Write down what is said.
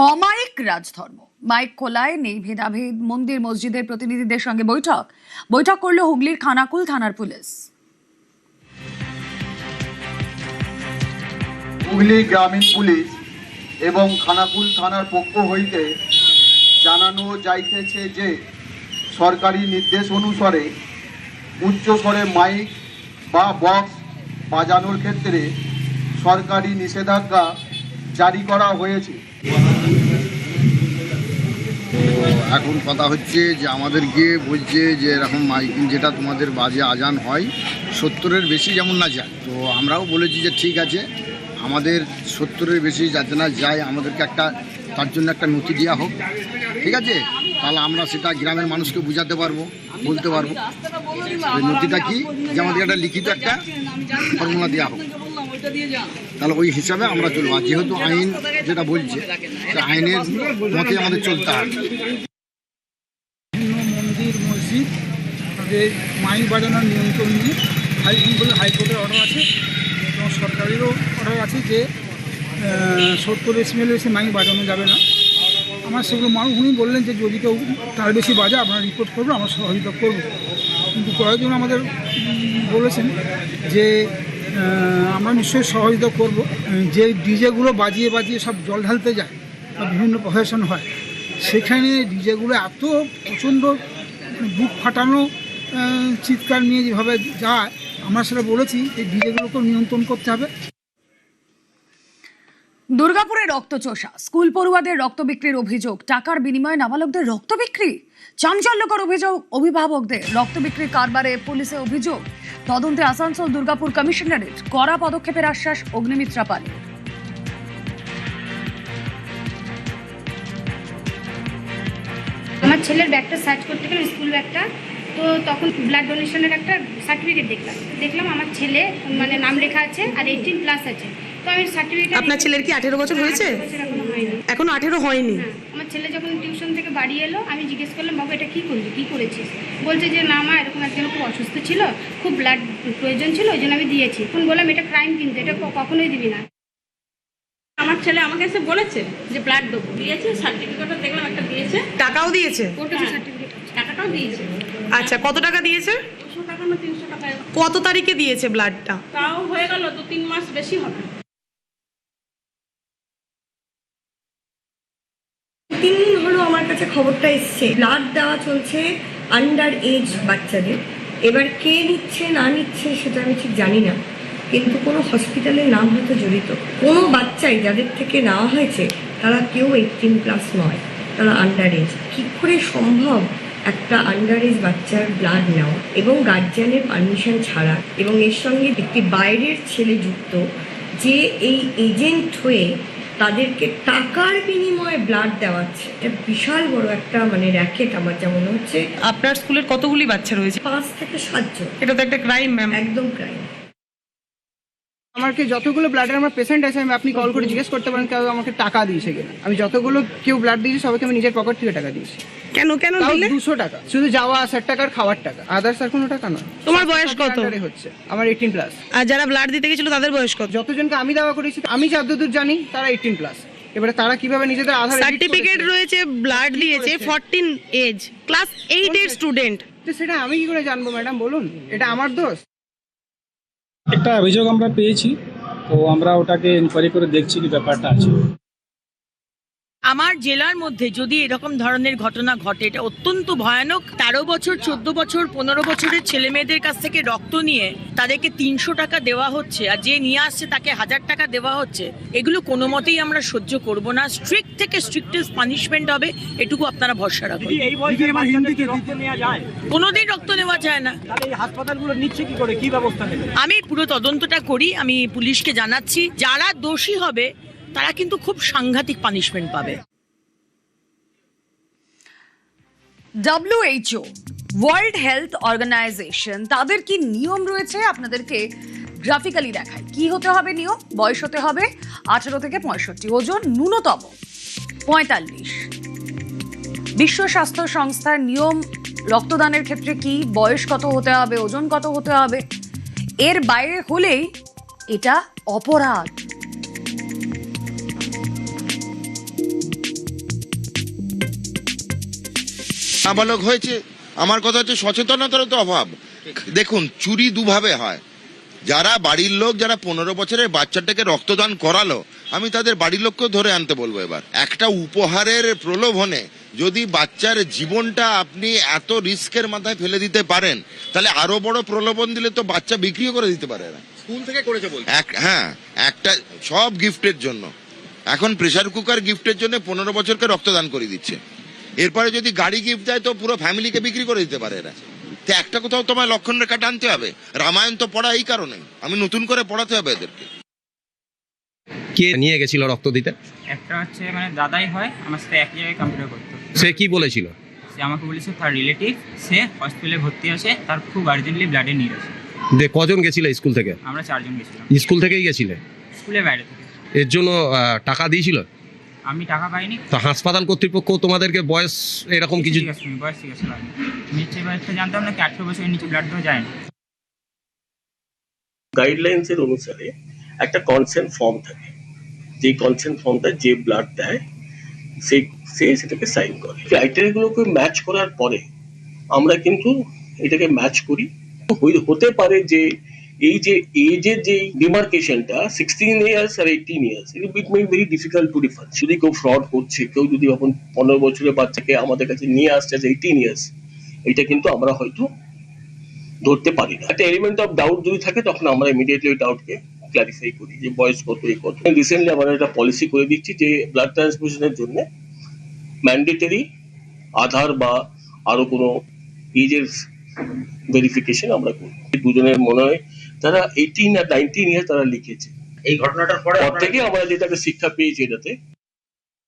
অমায়িক রাজধর্ম, মাইক খোলায় নেই ভেদাভেদ, মন্দির মসজিদের প্রতিনিধিদের সঙ্গে বৈঠক করলো হুগলির খানাকুল থানার পুলিশ। হুগলি গ্রামীণ পুলিশ এবং খানাকুল থানার পক্ষ হইতে জানানো যাইতেছে যে সরকারি নির্দেশ অনুসারে উচ্চস্বরে মাইক বা বক্স বাজানোর ক্ষেত্রে সরকারি নিষেধাজ্ঞা জারি করা হয়েছে। এখন কথা হচ্ছে যে আমাদেরকে বলছে যে এরকম মাইকিং যেটা তোমাদের বাজে আজান হয় 70-এর বেশি যেমন না যায়, তো আমরাও বলেছি যে ঠিক আছে, আমাদের 70-এর বেশি যাতে না যায় আমাদেরকে তার জন্য একটা নথি দেওয়া হোক, ঠিক আছে? তাহলে আমরা সেটা গ্রামের মানুষকে বোঝাতে পারবো, বলতে পারবো। ওই নথিটা কি, যে আমাদের একটা লিখিত একটা ফর্মুলা দেওয়া হোক, তাহলে ওই হিসাবে আমরা চলবো। আর যেহেতু আইন যেটা বলছে, সে আইনের মতে আমাদের চলতে হবে। মন্দির মসজিদ তাদের মাইক বাজানোর নিয়ন্ত্রণ নিয়ে হাইকোর্টের অর্ডার আছে এবং সরকারেরও অর্ডার আছে যে 70 ডেসিবেলের বেশি মাইক বাজানো যাবে না। আমার সেগুলো উনি বললেন যে যদি কেউ তার বেশি বাজে আপনারা রিপোর্ট করবেন, আমরা সহযোগিতা করবো। কিন্তু কয়েকজন আমাদের বলেছেন যে আমরা নিশ্চয়ই সহযোগিতা করব। যে ডিজেগুলো বাজিয়ে সব জল ঢালতে যায় বা বিভিন্ন প্রফেশন হয়, সেখানে ডিজেগুলো এত প্রচণ্ড বুক ফাটানো চিৎকার নিয়ে যেভাবে যায়, আমরা সেটা বলেছি এই ডিজেগুলোকেও নিয়ন্ত্রণ করতে হবে। দুর্গাপুরে রক্তচোষা, স্কুল পড়ুয়াদের রক্ত বিক্রির অভিযোগ, টাকার বিনিময়ে নাবালকদের রক্ত বিক্রি। চাঞ্চল্যকর অভিযোগ অভিভাবকদের, রক্ত বিক্রির কারবারে পুলিশে অভিযোগ। তদন্তে আসানসোল দুর্গাপুর কমিশনারেট, কড়া পদক্ষেপের আশ্বাস অগ্নিমিত্রা পালের। আমার ছেলের ব্যাগটা সার্চ করতে গেলাম, স্কুল ব্যাগটা, তো তখন ব্লাড ডোনেশনের একটা সার্টিফিকেট দেখলাম আমার ছেলে মানে নাম লেখা আছে আর 18+ আছে। তো আমি সার্টিফিকেট। আপনার ছেলের কি 18 বছর হয়েছে? এখনো হয়নি। এখনো 18 হয়নি? আমার ছেলে যখন টিউশন থেকে বাড়ি এলো, আমি জিজ্ঞেস করলাম, বাবা এটা কী করলি, কী করেছিস? বলছে যে না মা, এরকম একজন খুব অসুস্থ ছিল, খুব ব্লাড প্রয়োজন ছিল, ওই জন্য আমি দিয়েছি। এখন বললাম এটা ক্রাইম, কিন্তু এটা কখনোই দিবি না। আমার ছেলে আমাকে এসে বলেছে যে ব্লাড দেবো, দিয়েছে, সার্টিফিকেটও দেখলাম একটা দিয়েছে, টাকাও দিয়েছে? সার্টিফিকেট টাকাটাও দিয়েছে। আচ্ছা, কত টাকা দিয়েছে? 200 টাকা না 300 টাকা। কত তারিখে দিয়েছে ব্লাডটা? তাও হয়ে গেল 2-3 মাস বেশি হবে। 3 দিন হলো আমার কাছে খবরটা এসছে ব্লাড দেওয়া চলছে আন্ডার এজ বাচ্চাদের। এবার কে নিচ্ছে না নিচ্ছে সেটা আমি ঠিক জানি না, কিন্তু কোনো হসপিটালের নাম হয়তো জড়িত। কোনো বাচ্চাই যাদের থেকে নেওয়া হয়েছে তারা কেউ 18+ নয়, তারা আন্ডার এজ। কী করে সম্ভব একটা আন্ডার এজ বাচ্চার ব্লাড নেওয়া এবং গার্জিয়ানের পারমিশন ছাড়া, এবং এর সঙ্গে একটি বাইরের ছেলে যুক্ত, যে এই এজেন্ট হয়ে তাদেরকে টাকার বিনিময়ে ব্লাড দেওয়াচ্ছে। এটা বিশাল বড় একটা র্যাকেট আমার যা মনে হচ্ছে। আপনার স্কুলের কতগুলি বাচ্চা রয়েছে? 5 থেকে 7 জন। এটা তো একটা ক্রাইম ম্যাম। একদম ক্রাইম। আমাকে যতগুলো ব্লাডের আমার পেশেন্ট আছে, আপনি কল করে জিজ্ঞেস করতে পারেন কেউ আমাকে টাকা দিয়েছে কিনা। আমি যতগুলো কেউ ব্লাড দিয়েছি সবাইকে আমি নিজের পকেট থেকে টাকা দিয়েছি। কেন দিলে? 200 টাকা, শুধু যাওয়া আসার টাকা আর খাওয়ার টাকা, আদার্স আর কোনো টাকা নয়। তোমার বয়স কত? হচ্ছে আমার 18+। আর যারা ব্লাড দিতে গেছিল তাদের বয়স কত? যতজনকে আমি দেওয়া করেছি, আমি যতদূর জানি তারা 18+। এবারে তারা কিভাবে নিজেদের আধার সার্টিফিকেট রয়েছে, ব্লাড দিয়েছে, 14 এজ, ক্লাস 8 এর স্টুডেন্ট। তো সেটা আমি কি করে জানবো ম্যাডাম, বলুন? এটা আমার দোষ? একটা অভিযোগ আমরা পেয়েছি, তো আমরা ওটাকে ইনকোয়ারি করে দেখছি কি ব্যাপারটা আছে। আমার জেলার মধ্যে যদি এরকম ধরনের ঘটনা ঘটে, এটা অত্যন্ত ভয়ানক। 13 বছর, 14 বছর, 15 বছরের ছেলে মেয়েদের কাছ থেকে রক্ত নিয়ে তাদেরকে 300 টাকা দেওয়া হচ্ছে, আর যে নিয়ে আসছে তাকে 1000 টাকা দেওয়া হচ্ছে। এগুলো কোনো মতেই আমরা সহ্য করব না। স্ট্রিক্ট থেকে স্ট্রিক্টেস্ট পানিশমেন্ট হবে, এটুকু আপনারা ভরসা রাখুন। কোনোদিন রক্ত নেওয়া যায় না। হাসপাতালগুলো নিচ্ছে কি করে, কি ব্যবস্থা নেবে? আমি পুরো তদন্তটা করি, আমি পুলিশকে জানাচ্ছি। যারা দোষী হবে তারা কিন্তু খুব সাংঘাতিক পানিশমেন্ট পাবে। WHO, ওয়ার্ল্ড হেলথ অর্গানাইজেশন, তাদের কি নিয়ম রয়েছে আপনাদেরকে গ্রাফিক্যালি দেখায়। কি হতে হবে নিয়ম? বয়স হতে হবে 18 থেকে 65, ওজন ন্যূনতম 45। বিশ্ব স্বাস্থ্য সংস্থার নিয়ম রক্তদানের ক্ষেত্রে কি, বয়স কত হতে হবে, ওজন কত হতে হবে, এর বাইরে হলেই এটা অপরাধ। নাবালক হয়েছে। আমার কথা হচ্ছে সচেতনতার তো অভাব। দেখুন, চুরি দুভাবে হয়। যারা বাড়ির লোক যারা 15 বছরের বাচ্চাটাকে রক্তদান করালো, আমি তাদের বাড়ির লোককেও ধরে আনতে বলবো। এবার একটা উপহারের প্রলোভনে যদি বাচ্চার জীবনটা আপনি এত রিস্কের মাথায় ফেলে দিতে পারেন, তাহলে আরো বড় প্রলোভন দিলে তো বাচ্চা বিক্রিও করে দিতে পারে না। স্কুল থেকে করেছে বলছে। হ্যাঁ, একটা সব গিফটের জন্য। এখন প্রেসার কুকার গিফটের জন্য 15 বছরকে রক্তদান করে দিচ্ছে। এরপরে যদি গাড়ি গিফট দেয় তো পুরো ফ্যামিলিকে বিক্রি করে দিতে পারে এরা। তো একটা কোথাও তোমায় লক্ষণ রেখা টানতে হবে। রামায়ণ তো পড়া এই কারণে, আমি নতুন করে পড়াতে হবে এদেরকে। কে নিয়ে গেছিল রক্ত দিতে? একটা হচ্ছে মানে দাদাই হয়, আমার সাথে এক জায়গায় কম্পিউটার করতো। সে কি বলেছিল? সে আমাকে বলেছে তার রিলেটিভ, সে হসপিটালে ভর্তি আছে, তার খুব আর্জেন্টলি ব্লাডের নিড আছে। কজন গেছিলে স্কুল থেকে? আমরা 4 জন গেছিলাম। স্কুল থেকেই গেছিলে? স্কুলের বাইরে থেকে। এর জন্য টাকা দিয়েছিল? আমি টাকা পাইনি। তো হাসপাতাল কর্তৃপক্ষ তোমাদেরকে বয়স এরকম কিছু? বয়স জিজ্ঞাসা করেনি। নিচে বয়সটা জানতাম না কি 18 বছরের নিচে ব্লাড দেওয়া যায় না। গাইডলাইন্সের অনুসারে একটা কনসেন্ট ফর্ম থাকে, যে কনসেন্ট ফর্মটা যে ব্লাড দেয় সে সেটাকে সাইন করে। ক্রাইটেরিয়াগুলোকে ম্যাচ করার পরে আমরা কিন্তু এটাকে ম্যাচ করি। হতে পারে যে এই যে এজের যে ডিমার্কেশনটা 16 ইয়ার্স আর 18 years, it may very difficult to differ. যদি কেউ ফ্রড করছে, কেউ যদি এখন 15 বছরের বাচ্চাকে আমাদের কাছে নিয়ে আসছে 18 ইয়ার্স, এটা কিন্তু আমরা হয়তো ধরতে পারি না। একটা এলিমেন্ট অফ ডাউট যদি থাকে তখন আমরা ইমিডিয়েটলি ওই ডাউটকে ক্লারিফাই করি যে বয়স কত, এই কত। রিসেন্টলি আমরা একটা পলিসি করে দিচ্ছি যে ব্লাড ট্রান্সফিউশনের জন্য ম্যান্ডেটরি আধার বা আরো কোনো এজের ভেরিফিকেশন আমরা করি। দুজনের মনে হয় তারা 18 আর 19 ইয়ার তারা লিখেছে। এই ঘটনাটার পর থেকে আমরা যেটাকে শিক্ষা পেয়েছি এটাতে